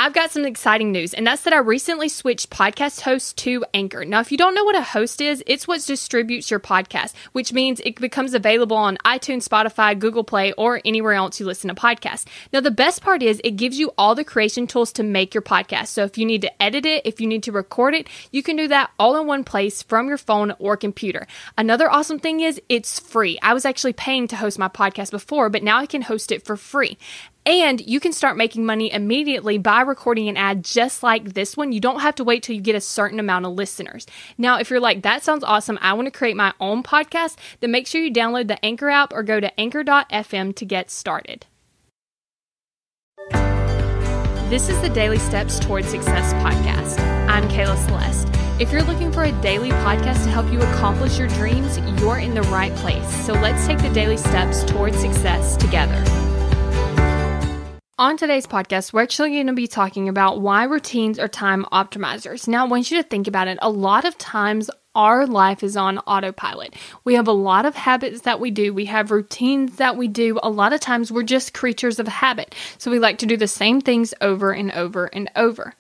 I've got some exciting news, and that's that I recently switched podcast hosts to Anchor. Now, if you don't know what a host is, it's what distributes your podcast, which means it becomes available on iTunes, Spotify, Google Play, or anywhere else you listen to podcasts. Now, the best part is it gives you all the creation tools to make your podcast. So if you need to edit it, if you need to record it, you can do that all in one place from your phone or computer. Another awesome thing is it's free. I was actually paying to host my podcast before, but now I can host it for free. And you can start making money immediately by recording an ad just like this one. You don't have to wait till you get a certain amount of listeners. Now, if you're like, that sounds awesome, I want to create my own podcast, then make sure you download the Anchor app or go to anchor.fm to get started. This is the Daily Steps Toward Success podcast. I'm Kayla Celeste. If you're looking for a daily podcast to help you accomplish your dreams, you're in the right place. So let's take the daily steps toward success together. On today's podcast, we're actually going to be talking about why routines are time optimizers. Now, I want you to think about it. A lot of times, our life is on autopilot. We have a lot of habits that we do. We have routines that we do. A lot of times, we're just creatures of habit. So we like to do the same things over and over and over.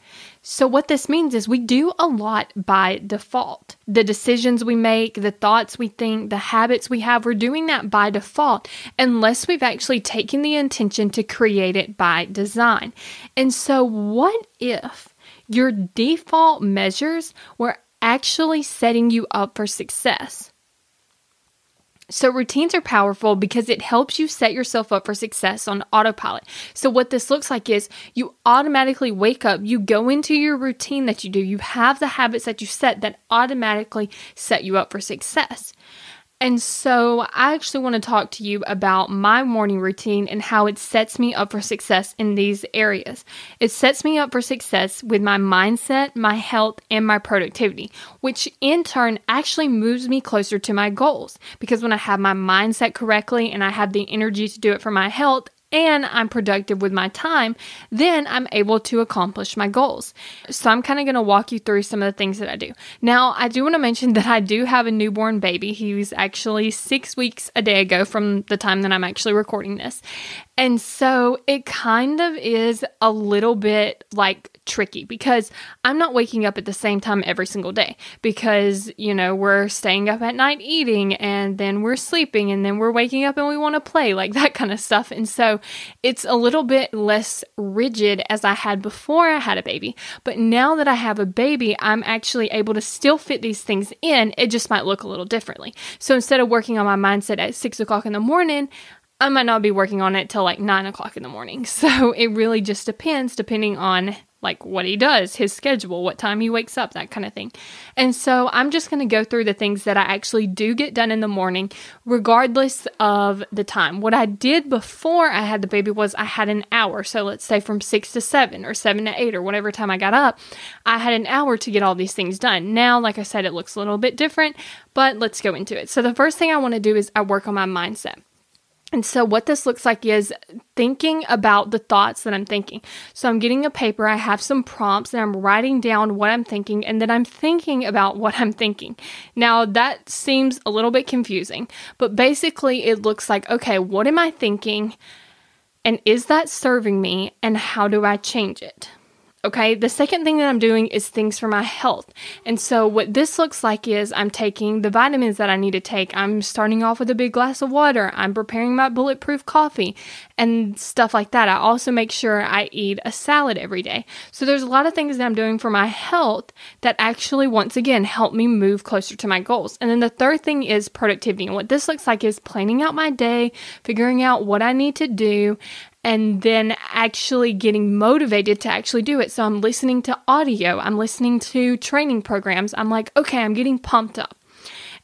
So what this means is we do a lot by default. The decisions we make, the thoughts we think, the habits we have, we're doing that by default unless we've actually taken the intention to create it by design. And so what if your default measures were actually setting you up for success? So routines are powerful because it helps you set yourself up for success on autopilot. So what this looks like is you automatically wake up, you go into your routine that you do, you have the habits that you set that automatically set you up for success. And so I actually want to talk to you about my morning routine and how it sets me up for success in these areas. It sets me up for success with my mindset, my health, and my productivity, which in turn actually moves me closer to my goals. Because when I have my mindset correctly and I have the energy to do it for my health, and I'm productive with my time, then I'm able to accomplish my goals. So I'm kind of going to walk you through some of the things that I do. Now, I do want to mention that I do have a newborn baby. He was actually 6 weeks a day ago from the time that I'm actually recording this. And so it kind of is a little bit like tricky because I'm not waking up at the same time every single day because, we're staying up at night eating and then we're sleeping and then we're waking up and we want to play, like that kind of stuff. And so it's a little bit less rigid as I had before I had a baby. But now that I have a baby, I'm actually able to still fit these things in. It just might look a little differently. So instead of working on my mindset at 6 o'clock in the morning, I might not be working on it till like 9 o'clock in the morning. So it really just depends depending on like what he does, his schedule, what time he wakes up, that kind of thing. And so I'm just going to go through the things that I actually do get done in the morning, regardless of the time. What I did before I had the baby was I had an hour. So let's say from 6 to 7 or 7 to 8 or whatever time I got up, I had an hour to get all these things done. Now, like I said, it looks a little bit different, but let's go into it. So the first thing I want to do is I work on my mindset. And so what this looks like is thinking about the thoughts that I'm thinking. So I'm getting a paper, I have some prompts, and I'm writing down what I'm thinking, and then I'm thinking about what I'm thinking. Now, that seems a little bit confusing, but basically it looks like, okay, what am I thinking, and is that serving me, and how do I change it? Okay, the second thing that I'm doing is things for my health. And so what this looks like is I'm taking the vitamins that I need to take. I'm starting off with a big glass of water. I'm preparing my bulletproof coffee and stuff like that. I also make sure I eat a salad every day. So there's a lot of things that I'm doing for my health that actually, once again, help me move closer to my goals. And then the third thing is productivity. And what this looks like is planning out my day, figuring out what I need to do, and then actually getting motivated to actually do it. So I'm listening to audio, I'm listening to training programs. I'm like, okay, I'm getting pumped up.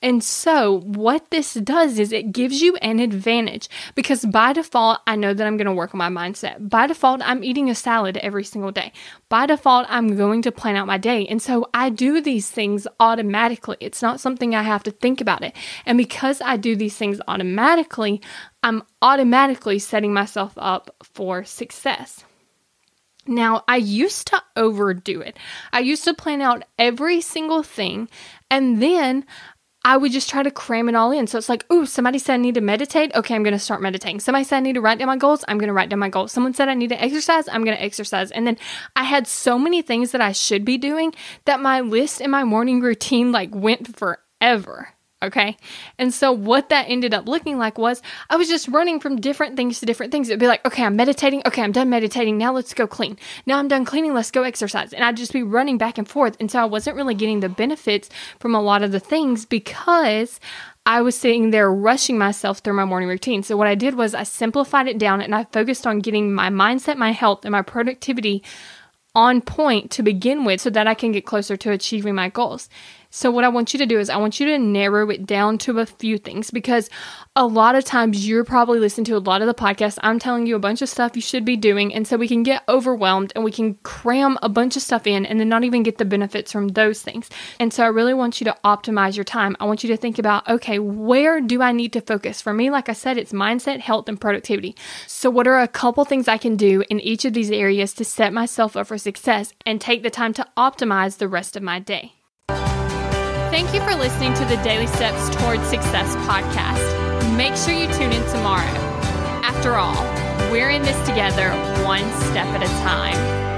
And so what this does is it gives you an advantage because by default, I know that I'm going to work on my mindset. By default, I'm eating a salad every single day. By default, I'm going to plan out my day. And so I do these things automatically. It's not something I have to think about it. And because I do these things automatically, I'm automatically setting myself up for success. Now, I used to overdo it. I used to plan out every single thing, and then I would just try to cram it all in. So it's like, ooh, somebody said I need to meditate. Okay, I'm going to start meditating. Somebody said I need to write down my goals. I'm going to write down my goals. Someone said I need to exercise. I'm going to exercise. And then I had so many things that I should be doing that my list and my morning routine went forever. Okay. And so what that ended up looking like was I was just running from different things to different things. It'd be like, okay, I'm meditating. Okay, I'm done meditating. Now let's go clean. Now I'm done cleaning. Let's go exercise. And I'd just be running back and forth. And so I wasn't really getting the benefits from a lot of the things because I was sitting there rushing myself through my morning routine. So what I did was I simplified it down and I focused on getting my mindset, my health, and my productivity on point to begin with so that I can get closer to achieving my goals. So what I want you to do is I want you to narrow it down to a few things, because a lot of times you're probably listening to a lot of the podcasts. I'm telling you a bunch of stuff you should be doing. And so we can get overwhelmed and we can cram a bunch of stuff in and then not even get the benefits from those things. And so I really want you to optimize your time. I want you to think about, okay, where do I need to focus? For me, like I said, it's mindset, health, and productivity. So what are a couple things I can do in each of these areas to set myself up for success and take the time to optimize the rest of my day? Thank you for listening to the Daily Steps Towards Success podcast. Make sure you tune in tomorrow. After all, we're in this together, one step at a time.